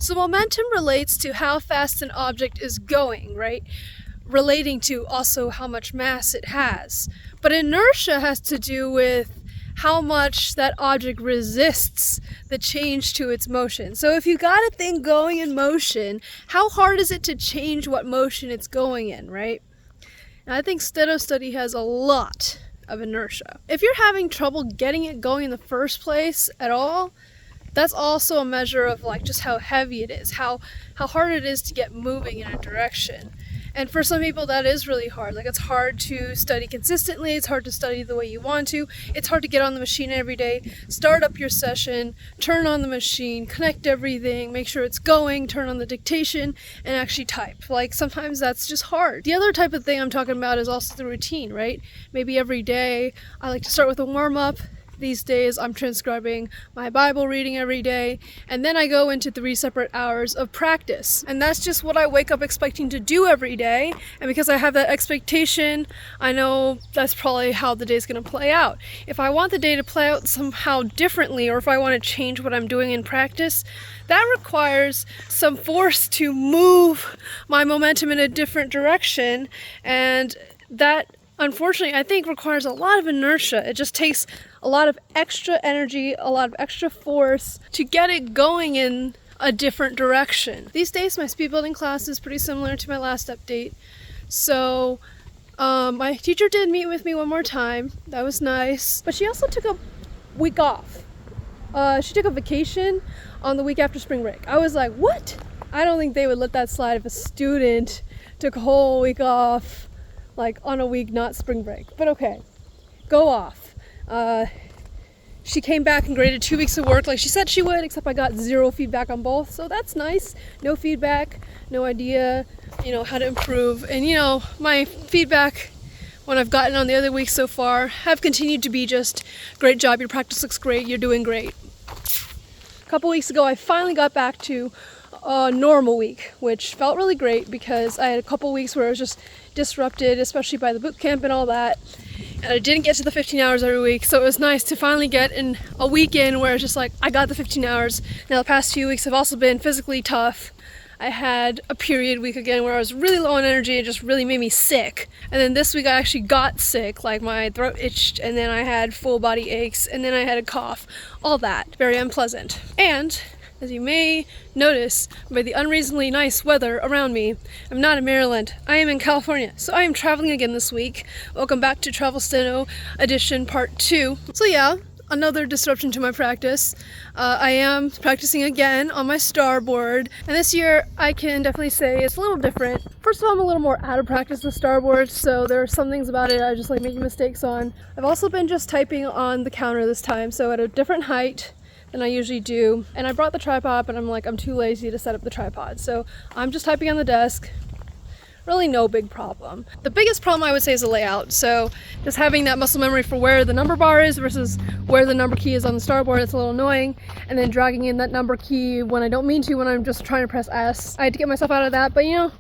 So momentum relates to how fast an object is going, right? Relating to also how much mass it has. But inertia has to do with how much that object resists the change to its motion. So if you got a thing going in motion, how hard is it to change what motion it's going in, right? And I think steno study has a lot of inertia. If you're having trouble getting it going in the first place at all, that's also a measure of like just how heavy it is, how hard it is to get moving in a direction. And for some people that is really hard. Like it's hard to study consistently, it's hard to study the way you want to, it's hard to get on the machine every day, start up your session, turn on the machine, connect everything, make sure it's going, turn on the dictation, and actually type. Like sometimes that's just hard. The other type of thing I'm talking about is also the routine, right? Maybe every day I like to start with a warm-up. These days I'm transcribing my Bible reading every day, and then I go into 3 separate hours of practice. And that's just what I wake up expecting to do every day, and because I have that expectation, I know that's probably how the day's going to play out. If I want the day to play out somehow differently, or if I want to change what I'm doing in practice, that requires some force to move my momentum in a different direction, and that unfortunately, I think requires a lot of inertia. It just takes a lot of extra energy, a lot of extra force to get it going in a different direction. These days, my speed building class is pretty similar to my last update. So my teacher did meet with me one more time. That was nice. But she also took a week off. She took a vacation on the week after spring break. I was like, what? I don't think they would let that slide if a student took a whole week off, like on a week, not spring break. But okay, go off. She came back and graded 2 weeks of work like she said she would, except I got 0 feedback on both, so that's nice. No feedback, no idea, how to improve. And my feedback when I've gotten on the other weeks so far have continued to be just, great job, your practice looks great, you're doing great. A couple weeks ago I finally got back to a normal week, which felt really great because I had a couple weeks where I was just disrupted, especially by the boot camp and all that. And I didn't get to the 15 hours every week, so it was nice to finally get in a weekend where it's just like, I got the 15 hours. Now the past few weeks have also been physically tough. I had a period week again where I was really low on energy. It just really made me sick. And then this week I actually got sick, like my throat itched, and then I had full body aches, and then I had a cough. All that, very unpleasant. And as you may notice by the unreasonably nice weather around me, I'm not in Maryland, I am in California. So I am traveling again this week. Welcome back to Travel Steno Edition Part 2. So yeah, another disruption to my practice. I am practicing again on my starboard, and this year I can definitely say it's a little different. First of all, I'm a little more out of practice with starboard, so there are some things about it I just like making mistakes on. I've also been just typing on the counter this time, so at a different height than I usually do. And I brought the tripod, but I'm too lazy to set up the tripod. So I'm just typing on the desk. Really no big problem. The biggest problem I would say is the layout. So just having that muscle memory for where the number bar is versus where the number key is on the starboard, it's a little annoying. And then dragging in that number key when I don't mean to, when I'm just trying to press S. I had to get myself out of that, but I'm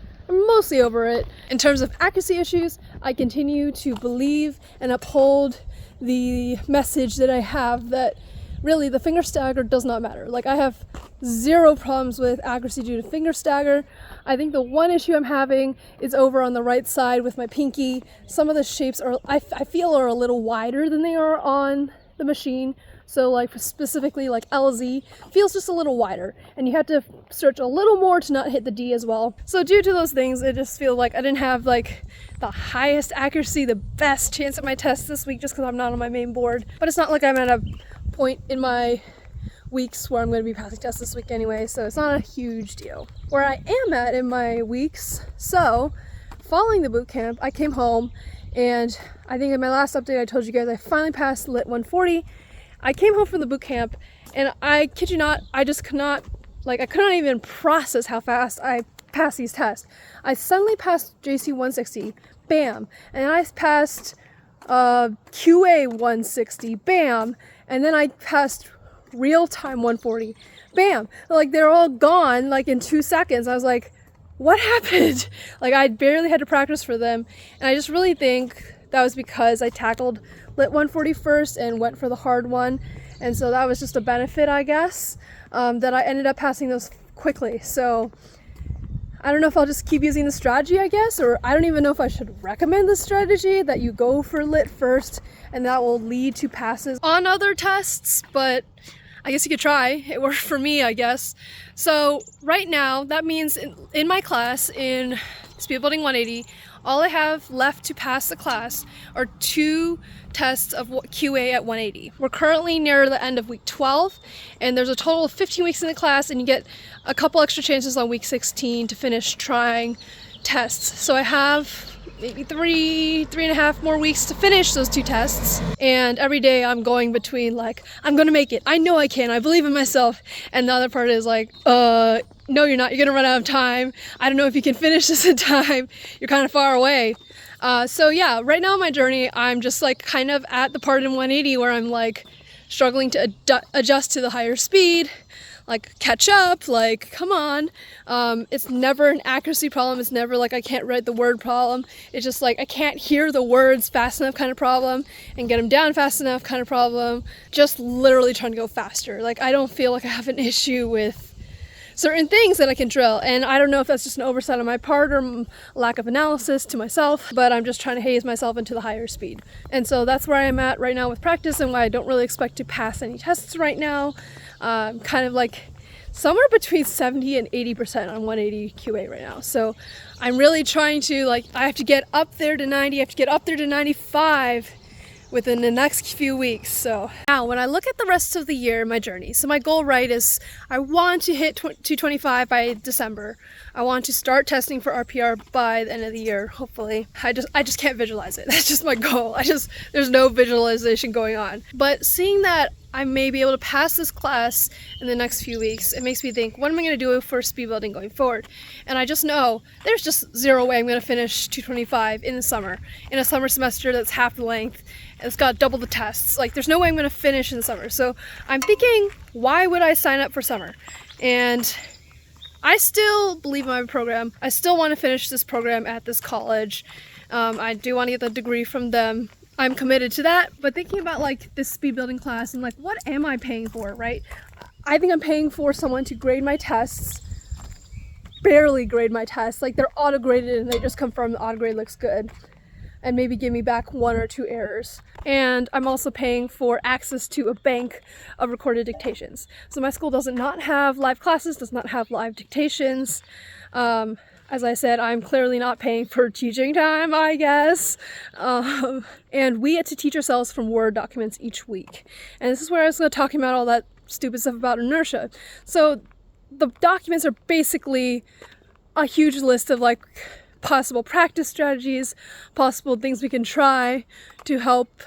mostly over it. In terms of accuracy issues, I continue to believe and uphold the message that I have that really, the finger stagger does not matter. Like, I have 0 problems with accuracy due to finger stagger. I think the one issue I'm having is over on the right side with my pinky. Some of the shapes I feel are a little wider than they are on the machine. So like specifically like LZ feels just a little wider, and you have to search a little more to not hit the D as well. So due to those things, it just feels like I didn't have like the highest accuracy, the best chance at my test this week just because I'm not on my main board. But it's not like I'm at a point in my weeks where I'm going to be passing tests this week anyway, so it's not a huge deal. Where I am at in my weeks, so following the boot camp, I came home, and I think in my last update I told you guys I finally passed Lit 140. I came home from the boot camp, and I kid you not, I could not even process how fast I passed these tests. I suddenly passed JC 160, bam, and I passed QA 160, bam, and then I passed real-time 140, bam. Like, they're all gone, like, in 2 seconds. I was like, what happened? Like, I barely had to practice for them, and I just really think that was because I tackled Lit 140 first and went for the hard one, and so that was just a benefit, I guess, that I ended up passing those quickly. So I don't know if I'll just keep using the strategy, I guess, or I don't even know if I should recommend the strategy that you go for lit first and that will lead to passes on other tests, but I guess you could try. It worked for me, I guess. So right now, that means in my class, in Speedbuilding 180, all I have left to pass the class are 2 tests of QA at 180. We're currently near the end of week 12, and there's a total of 15 weeks in the class, and you get a couple extra chances on week 16 to finish trying tests. So I have maybe three and a half more weeks to finish those 2 tests. And every day I'm going between like, I'm gonna make it. I know I can. I believe in myself. And the other part is like, no, you're not. You're gonna run out of time. I don't know if you can finish this in time. You're kind of far away. So yeah, right now in my journey, I'm just like kind of at the part in 180 where I'm like struggling to adjust to the higher speed, like catch up, like come on. It's never an accuracy problem. It's never like I can't write the word problem. It's just like I can't hear the words fast enough kind of problem and get them down fast enough kind of problem. Just literally trying to go faster. Like I don't feel like I have an issue with certain things that I can drill, and I don't know if that's just an oversight on my part or lack of analysis to myself, but I'm just trying to haze myself into the higher speed. And so that's where I'm at right now with practice and why I don't really expect to pass any tests right now. Kind of like somewhere between 70 and 80% on 180 QA right now. So I'm really trying to, like, I have to get up there to 90, I have to get up there to 95 within the next few weeks. So now when I look at the rest of the year, my journey, so my goal, right, is I want to hit 225 by December. I want to start testing for RPR by the end of the year, hopefully. I just can't visualize it. That's just my goal. There's no visualization going on. But seeing that I may be able to pass this class in the next few weeks, it makes me think, what am I going to do for speed building going forward? And I just know there's just zero way I'm going to finish 225 in the summer, in a summer semester that's half the length, and it's got double the tests. Like, there's no way I'm going to finish in the summer. So I'm thinking, why would I sign up for summer? And I still believe in my program. I still want to finish this program at this college. I do want to get the degree from them. I'm committed to that, but thinking about like this speed building class and like, what am I paying for, right? I think I'm paying for someone to grade my tests, barely grade my tests. Like, they're auto graded and they just confirm the auto grade looks good and maybe give me back 1 or 2 errors. And I'm also paying for access to a bank of recorded dictations. So my school does not have live classes, does not have live dictations. As I said, I'm clearly not paying for teaching time, I guess. And we get to teach ourselves from Word documents each week. And this is where I was talking about all that stupid stuff about inertia. So the documents are basically a huge list of like possible practice strategies, possible things we can try to help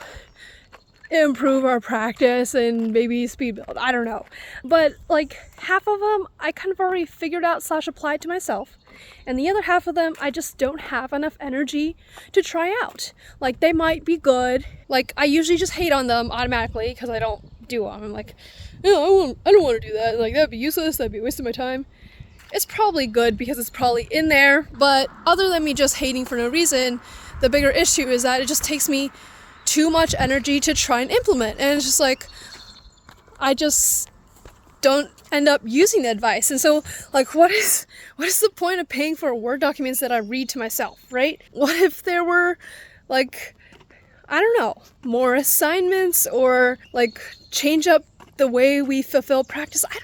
improve our practice and maybe speed build. I don't know. But like half of them I kind of already figured out / applied to myself. And the other half of them, I just don't have enough energy to try out. Like, they might be good. Like, I usually just hate on them automatically because I don't do them. I'm like, no, I don't want to do that. Like, that'd be useless. That'd be a waste of my time. It's probably good because it's probably in there. But other than me just hating for no reason, the bigger issue is that it just takes me too much energy to try and implement. And it's just like, I just don't end up using the advice. And so, like, what is the point of paying for Word documents that I read to myself, right? What if there were, like, I don't know, more assignments or like change up the way we fulfill practice? I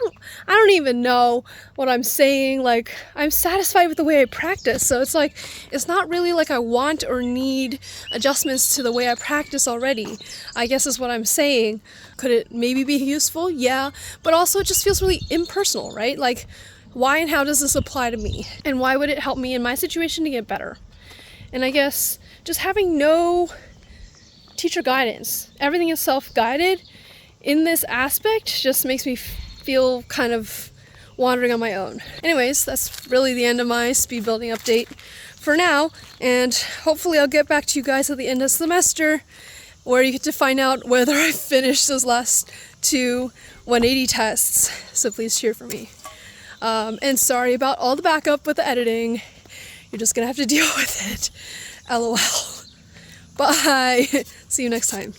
don't even know what I'm saying. Like, I'm satisfied with the way I practice. So it's like, it's not really like I want or need adjustments to the way I practice already, I guess is what I'm saying. Could it maybe be useful? Yeah. But also it just feels really impersonal, right? Like, why and how does this apply to me? And why would it help me in my situation to get better? And I guess just having no teacher guidance, everything is self-guided in this aspect, just makes me feel kind of wandering on my own. Anyways, that's really the end of my speed building update for now, and hopefully I'll get back to you guys at the end of the semester where you get to find out whether I finished those last 2 180 tests, so please cheer for me. And sorry about all the backup with the editing. You're just gonna have to deal with it. LOL. Bye. See you next time.